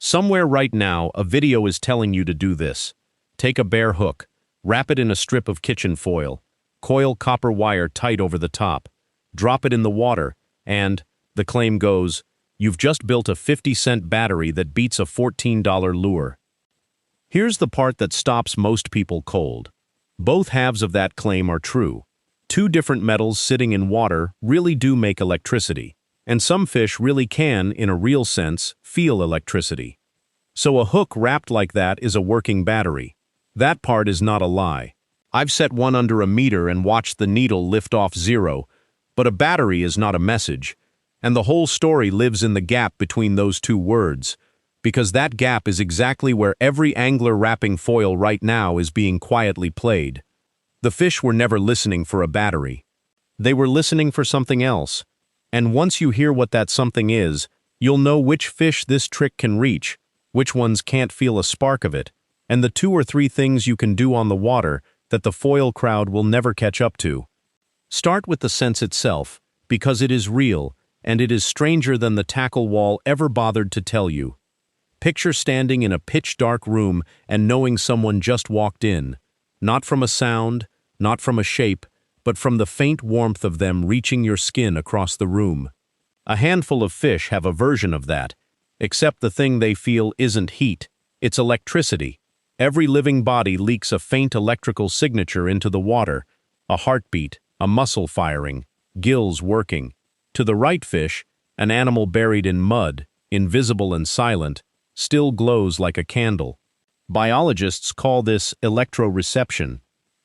Somewhere right now, a video is telling you to do this. Take a bare hook, wrap it in a strip of kitchen foil, coil copper wire tight over the top, drop it in the water, and, the claim goes, you've just built a 50-cent battery that beats a $14 lure. Here's the part that stops most people cold. Both halves of that claim are true. Two different metals sitting in water really do make electricity, and some fish really can, in a real sense, feel electricity. So a hook wrapped like that is a working battery. That part is not a lie. I've set one under a meter and watched the needle lift off zero, but a battery is not a message, and the whole story lives in the gap between those two words, because that gap is exactly where every angler wrapping foil right now is being quietly played. The fish were never listening for a battery. They were listening for something else, and once you hear what that something is, you'll know which fish this trick can reach, which ones can't feel a spark of it, and the 2 or 3 things you can do on the water that the foil crowd will never catch up to. Start with the sense itself, because it is real, and it is stranger than the tackle wall ever bothered to tell you. Picture standing in a pitch-dark room and knowing someone just walked in, not from a sound, not from a shape, but from the faint warmth of them reaching your skin across the room. A handful of fish have a version of that, except the thing they feel isn't heat, it's electricity. Every living body leaks a faint electrical signature into the water, a heartbeat, a muscle firing, gills working. To the right fish, an animal buried in mud, invisible and silent, still glows like a candle. Biologists call this electroreception.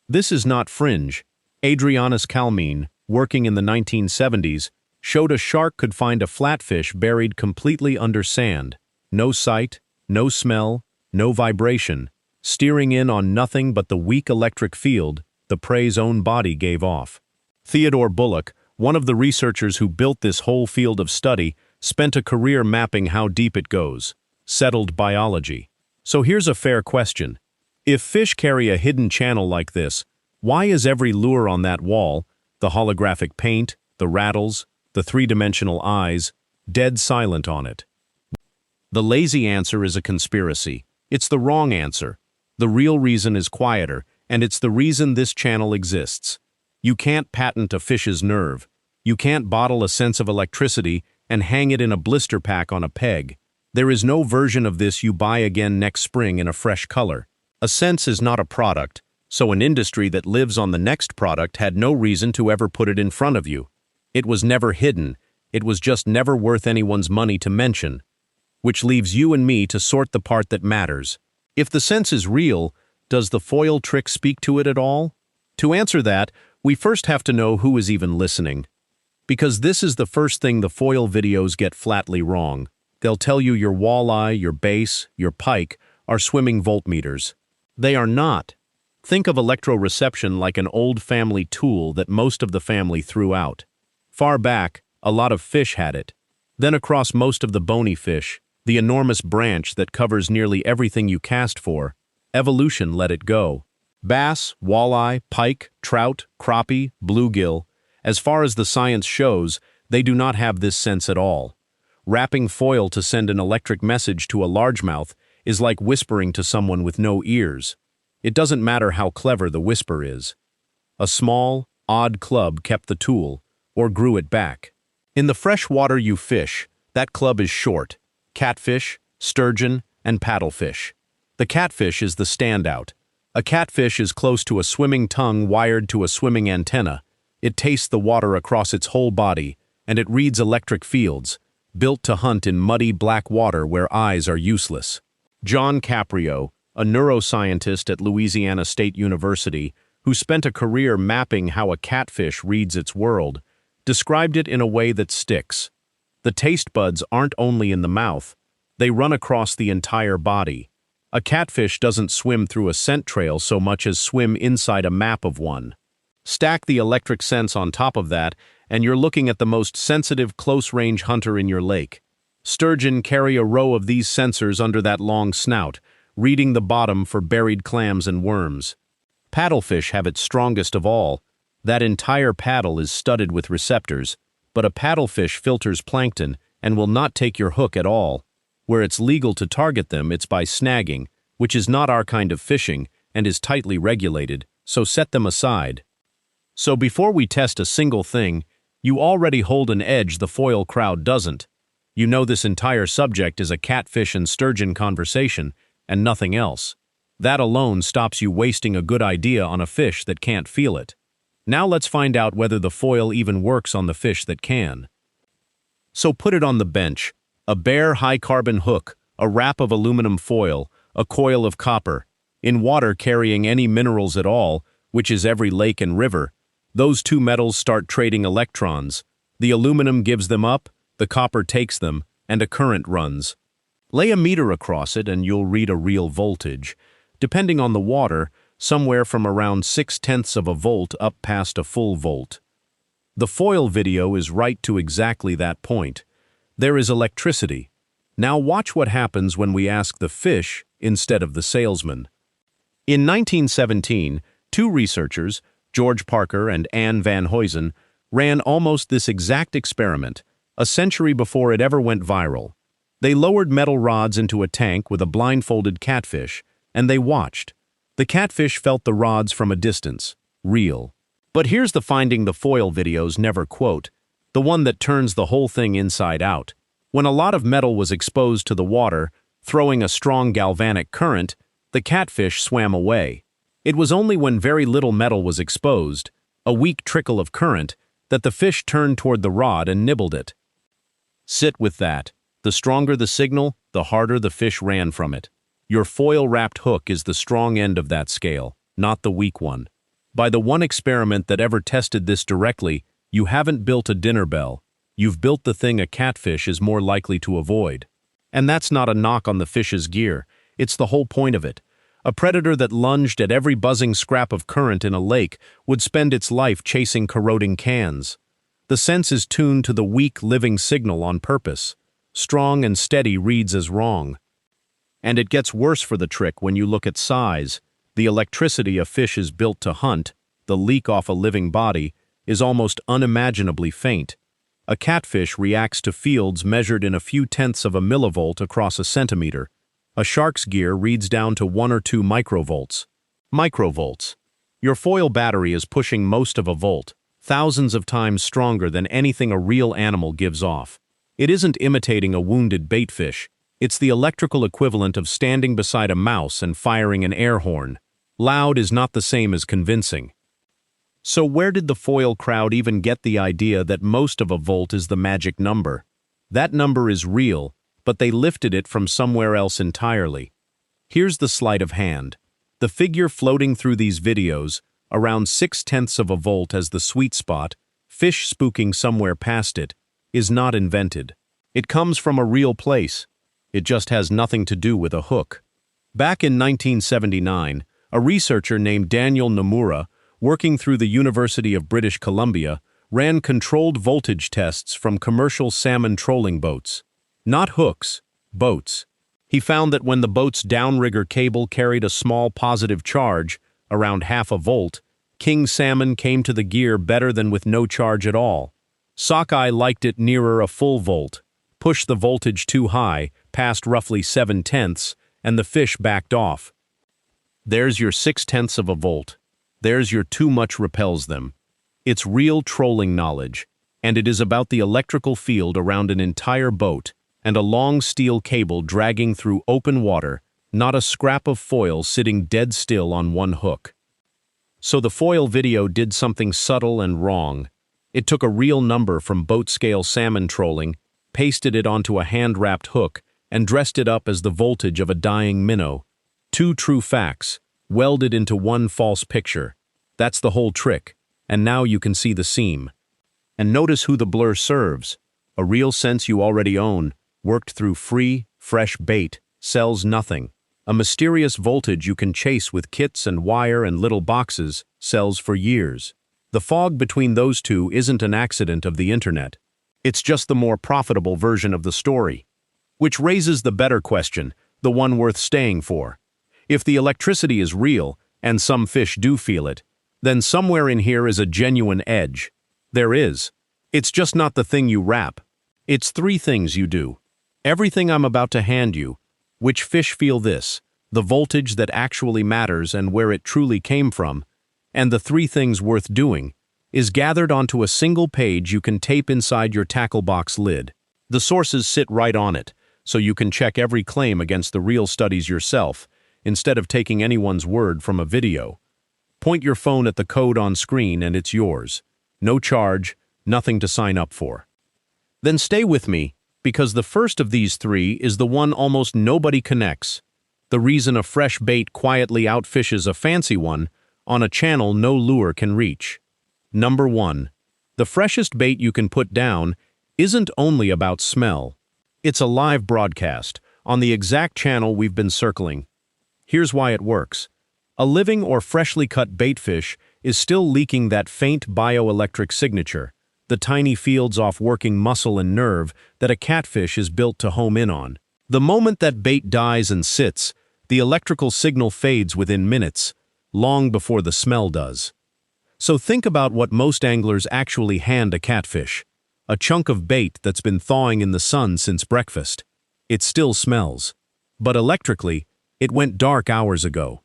This is not fringe. Adrianus Calmine, working in the 1970s, showed a shark could find a flatfish buried completely under sand. No sight, no smell, no vibration, steering in on nothing but the weak electric field the prey's own body gave off. Theodore Bullock, one of the researchers who built this whole field of study, spent a career mapping how deep it goes. Settled biology. So here's a fair question. If fish carry a hidden channel like this, why is every lure on that wall, the holographic paint, the rattles, the 3-dimensional eyes, dead silent on it? The lazy answer is a conspiracy. It's the wrong answer. The real reason is quieter, and it's the reason this channel exists. You can't patent a fish's nerve. You can't bottle a sense of electricity and hang it in a blister pack on a peg. There is no version of this you buy again next spring in a fresh color. A sense is not a product, so an industry that lives on the next product had no reason to ever put it in front of you. It was never hidden, it was just never worth anyone's money to mention. Which leaves you and me to sort the part that matters. If the sense is real, does the foil trick speak to it at all? To answer that, we first have to know who is even listening. Because this is the first thing the foil videos get flatly wrong. They'll tell you your walleye, your bass, your pike are swimming voltmeters. They are not. Think of electroreception like an old family tool that most of the family threw out. Far back, a lot of fish had it. Then across most of the bony fish, the enormous branch that covers nearly everything you cast for, evolution let it go. Bass, walleye, pike, trout, crappie, bluegill, as far as the science shows, they do not have this sense at all. Wrapping foil to send an electric message to a largemouth is like whispering to someone with no ears. It doesn't matter how clever the whisper is. A small, odd club kept the tool, or grew it back. In the fresh water you fish, that club is short. Catfish, sturgeon, and paddlefish. The catfish is the standout. A catfish is close to a swimming tongue wired to a swimming antenna. It tastes the water across its whole body, and it reads electric fields, built to hunt in muddy black water where eyes are useless. John Caprio, a neuroscientist at Louisiana State University, who spent a career mapping how a catfish reads its world, described it in a way that sticks. The taste buds aren't only in the mouth, they run across the entire body. A catfish doesn't swim through a scent trail so much as swim inside a map of one. Stack the electric sense on top of that, and you're looking at the most sensitive close-range hunter in your lake. Sturgeon carry a row of these sensors under that long snout, reading the bottom for buried clams and worms. Paddlefish have its strongest of all. That entire paddle is studded with receptors, but a paddlefish filters plankton and will not take your hook at all. Where it's legal to target them, it's by snagging, which is not our kind of fishing and is tightly regulated, so set them aside. So before we test a single thing, you already hold an edge the foil crowd doesn't. You know this entire subject is a catfish and sturgeon conversation, and nothing else. That alone stops you wasting a good idea on a fish that can't feel it. Now let's find out whether the foil even works on the fish that can. So put it on the bench. A bare high-carbon hook, a wrap of aluminum foil, a coil of copper. In water carrying any minerals at all, which is every lake and river, those two metals start trading electrons. The aluminum gives them up, the copper takes them, and a current runs. Lay a meter across it and you'll read a real voltage. Depending on the water, somewhere from around 0.6 of a volt up past a full volt. The foil video is right to exactly that point. There is electricity. Now watch what happens when we ask the fish instead of the salesman. In 1917, two researchers, George Parker and Anne van Huysen, ran almost this exact experiment, a century before it ever went viral. They lowered metal rods into a tank with a blindfolded catfish, and they watched. The catfish felt the rods from a distance. Real. But here's the finding the foil videos never quote, the one that turns the whole thing inside out. When a lot of metal was exposed to the water, throwing a strong galvanic current, the catfish swam away. It was only when very little metal was exposed, a weak trickle of current, that the fish turned toward the rod and nibbled it. Sit with that. The stronger the signal, the harder the fish ran from it. Your foil-wrapped hook is the strong end of that scale, not the weak one. By the one experiment that ever tested this directly, you haven't built a dinner bell. You've built the thing a catfish is more likely to avoid. And that's not a knock on the fish's gear. It's the whole point of it. A predator that lunged at every buzzing scrap of current in a lake would spend its life chasing corroding cans. The sense is tuned to the weak, living signal on purpose. Strong and steady reads as wrong. And it gets worse for the trick when you look at size. The electricity a fish is built to hunt, the leak off a living body, is almost unimaginably faint. A catfish reacts to fields measured in a few tenths of a millivolt across a centimeter. A shark's gear reads down to 1 or 2 microvolts. Microvolts. Your foil battery is pushing most of a volt, thousands of times stronger than anything a real animal gives off. It isn't imitating a wounded baitfish. It's the electrical equivalent of standing beside a mouse and firing an air horn. Loud is not the same as convincing. So where did the foil crowd even get the idea that most of a volt is the magic number? That number is real, but they lifted it from somewhere else entirely. Here's the sleight of hand. The figure floating through these videos, around 0.6 of a volt as the sweet spot, fish spooking somewhere past it, is not invented. It comes from a real place. It just has nothing to do with a hook. Back in 1979, a researcher named Daniel Nomura, working through the University of British Columbia, ran controlled voltage tests from commercial salmon trolling boats. Not hooks, boats. He found that when the boat's downrigger cable carried a small positive charge, around half a volt, king salmon came to the gear better than with no charge at all. Sockeye liked it nearer a full volt. Pushed the voltage too high, past roughly 0.7, and the fish backed off. There's your 0.6 of a volt. There's your too much repels them. It's real trolling knowledge, and it is about the electrical field around an entire boat and a long steel cable dragging through open water, not a scrap of foil sitting dead still on one hook. So the foil video did something subtle and wrong. It took a real number from boat-scale salmon trolling, pasted it onto a hand-wrapped hook, and dressed it up as the voltage of a dying minnow. Two true facts, welded into one false picture. That's the whole trick, and now you can see the seam. And notice who the blur serves. A real sense you already own, worked through free, fresh bait, sells nothing. A mysterious voltage you can chase with kits and wire and little boxes, sells for years. The fog between those two isn't an accident of the internet. It's just the more profitable version of the story. Which raises the better question, the one worth staying for. If the electricity is real, and some fish do feel it, then somewhere in here is a genuine edge. There is. It's just not the thing you wrap. It's 3 things you do. Everything I'm about to hand you, which fish feel this, the voltage that actually matters and where it truly came from, and the 3 things worth doing, is gathered onto a single page you can tape inside your tackle box lid. The sources sit right on it, so you can check every claim against the real studies yourself, instead of taking anyone's word from a video. Point your phone at the code on screen and it's yours. No charge, nothing to sign up for. Then stay with me, because the first of these 3 is the one almost nobody connects. The reason a fresh bait quietly outfishes a fancy one on a channel no lure can reach. Number 1. The freshest bait you can put down isn't only about smell. It's a live broadcast on the exact channel we've been circling. Here's why it works. A living or freshly cut baitfish is still leaking that faint bioelectric signature, the tiny fields off working muscle and nerve that a catfish is built to home in on. The moment that bait dies and sits, the electrical signal fades within minutes, long before the smell does. So think about what most anglers actually hand a catfish. A chunk of bait that's been thawing in the sun since breakfast. It still smells. But electrically, it went dark hours ago.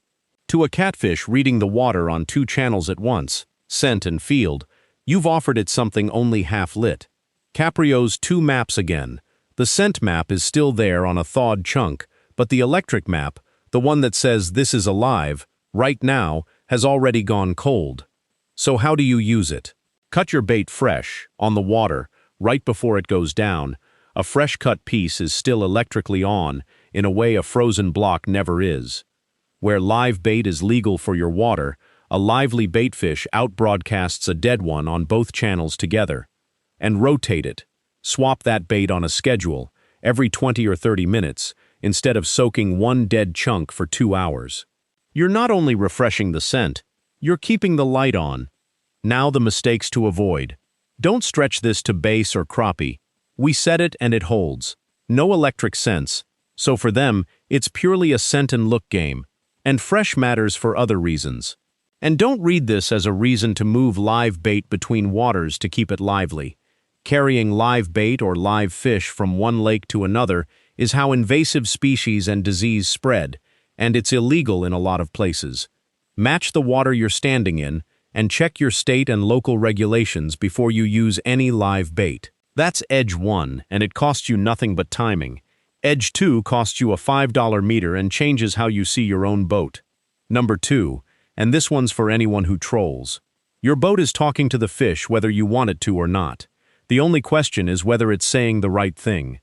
To a catfish reading the water on 2 channels at once, scent and field, you've offered it something only half lit. Caprio's 2 maps again. The scent map is still there on a thawed chunk, but the electric map, the one that says this is alive, right now, has already gone cold. So how do you use it? Cut your bait fresh, on the water, right before it goes down. A fresh cut piece is still electrically on, in a way a frozen block never is. Where live bait is legal for your water, a lively baitfish outbroadcasts a dead one on both channels together. And rotate it. Swap that bait on a schedule, every 20 or 30 minutes, instead of soaking one dead chunk for 2 hours. You're not only refreshing the scent, you're keeping the light on. Now the mistakes to avoid. Don't stretch this to bass or crappie. We set it and it holds. No electric sense. So for them, it's purely a scent and look game. And fresh matters for other reasons. And don't read this as a reason to move live bait between waters to keep it lively. Carrying live bait or live fish from one lake to another is how invasive species and disease spread, and it's illegal in a lot of places. Match the water you're standing in, and check your state and local regulations before you use any live bait. That's Edge 1, and it costs you nothing but timing. Edge 2 costs you a $5 meter and changes how you see your own boat. Number 2, and this one's for anyone who trolls. Your boat is talking to the fish whether you want it to or not. The only question is whether it's saying the right thing.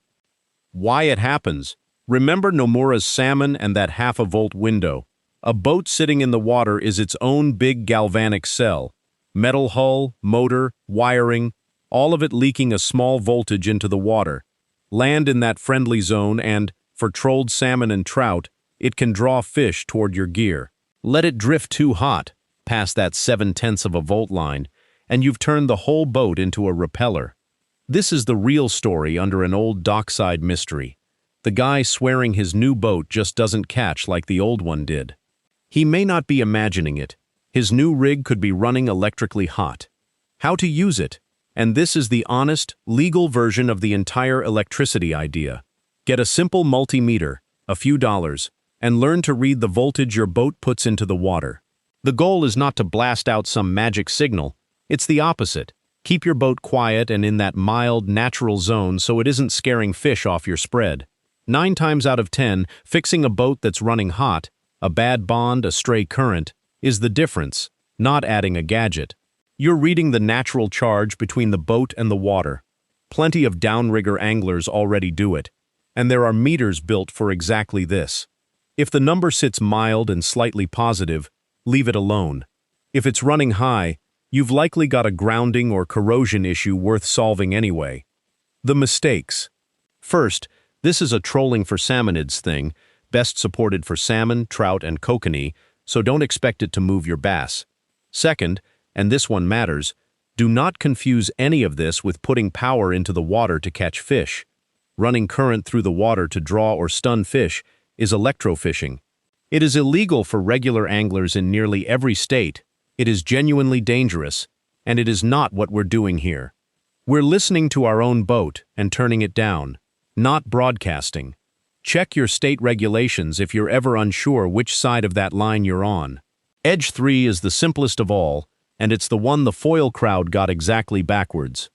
Why it happens. Remember Nomura's salmon and that half-a-volt window. A boat sitting in the water is its own big galvanic cell. Metal hull, motor, wiring, all of it leaking a small voltage into the water. Land in that friendly zone and, for trolled salmon and trout, it can draw fish toward your gear. Let it drift too hot, past that 0.7 of a volt line, and you've turned the whole boat into a repeller. This is the real story under an old dockside mystery. The guy swearing his new boat just doesn't catch like the old one did. He may not be imagining it. His new rig could be running electrically hot. How to use it? And this is the honest, legal version of the entire electricity idea. Get a simple multimeter, a few dollars, and learn to read the voltage your boat puts into the water. The goal is not to blast out some magic signal. It's the opposite. Keep your boat quiet and in that mild, natural zone so it isn't scaring fish off your spread. 9 times out of 10, fixing a boat that's running hot, a bad bond, a stray current, is the difference, not adding a gadget. You're reading the natural charge between the boat and the water. Plenty of downrigger anglers already do it, and there are meters built for exactly this. If the number sits mild and slightly positive, leave it alone. If it's running high, you've likely got a grounding or corrosion issue worth solving anyway. The mistakes. First, this is a trolling for salmonids thing, best supported for salmon, trout, and kokanee, so don't expect it to move your bass. Second, and this one matters, do not confuse any of this with putting power into the water to catch fish. Running current through the water to draw or stun fish is electrofishing. It is illegal for regular anglers in nearly every state. It is genuinely dangerous, and it is not what we're doing here. We're listening to our own boat and turning it down. not broadcasting. Check your state regulations if you're ever unsure which side of that line you're on. Edge 3 is the simplest of all, and it's the one the foil crowd got exactly backwards.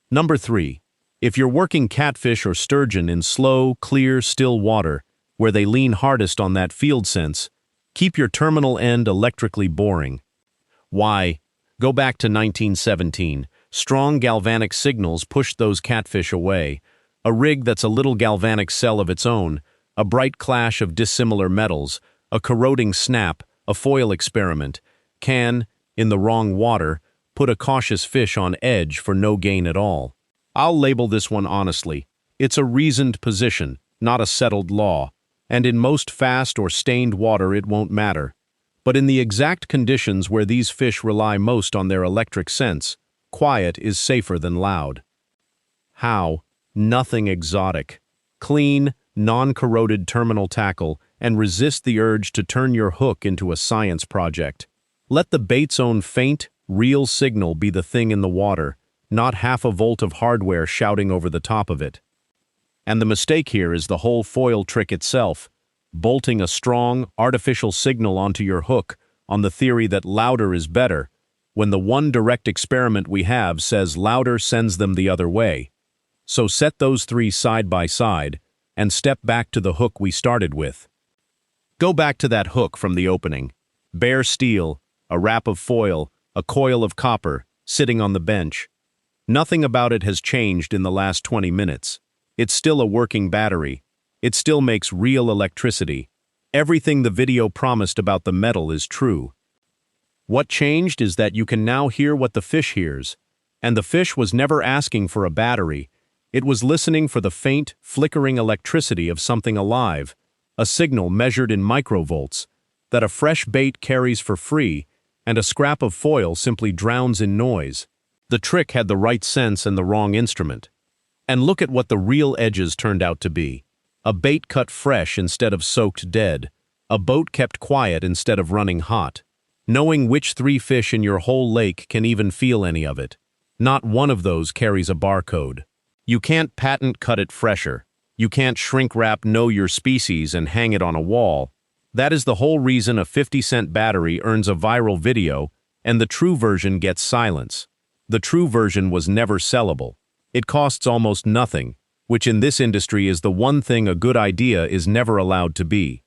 Number 3. If you're working catfish or sturgeon in slow, clear, still water, where they lean hardest on that field sense, keep your terminal end electrically boring. Why? Go back to 1917. Strong galvanic signals pushed those catfish away. A rig that's a little galvanic cell of its own, a bright clash of dissimilar metals, a corroding snap, a foil experiment, can, in the wrong water, put a cautious fish on edge for no gain at all. I'll label this one honestly. It's a reasoned position, not a settled law, and in most fast or stained water it won't matter. But in the exact conditions where these fish rely most on their electric sense, quiet is safer than loud. How? Nothing exotic. Clean, non-corroded terminal tackle and resist the urge to turn your hook into a science project. Let the bait's own faint, real signal be the thing in the water, not half a volt of hardware shouting over the top of it. And the mistake here is the whole foil trick itself, bolting a strong, artificial signal onto your hook on the theory that louder is better, when the one direct experiment we have says louder sends them the other way. So set those three side by side, and step back to the hook we started with. Go back to that hook from the opening. Bare steel, a wrap of foil, a coil of copper, sitting on the bench. Nothing about it has changed in the last 20 minutes. It's still a working battery. It still makes real electricity. Everything the video promised about the metal is true. What changed is that you can now hear what the fish hears. And the fish was never asking for a battery. It was listening for the faint, flickering electricity of something alive, a signal measured in microvolts, that a fresh bait carries for free, and a scrap of foil simply drowns in noise. The trick had the right sense and the wrong instrument. And look at what the real edges turned out to be. A bait cut fresh instead of soaked dead. A boat kept quiet instead of running hot. Knowing which three fish in your whole lake can even feel any of it. Not one of those carries a barcode. You can't patent cut it fresher. You can't shrink wrap Know Your Species and hang it on a wall. That is the whole reason a 50-cent battery earns a viral video and the true version gets silence. The true version was never sellable. It costs almost nothing, which in this industry is the one thing a good idea is never allowed to be.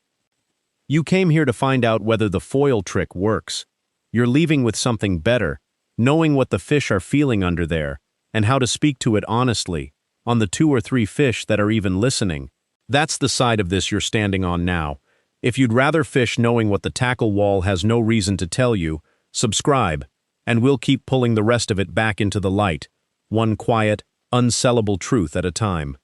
You came here to find out whether the foil trick works. You're leaving with something better, knowing what the fish are feeling under there, and how to speak to it honestly, on the 2 or 3 fish that are even listening. That's the side of this you're standing on now. If you'd rather fish knowing what the tackle wall has no reason to tell you, subscribe, and we'll keep pulling the rest of it back into the light, one quiet, unsellable truth at a time.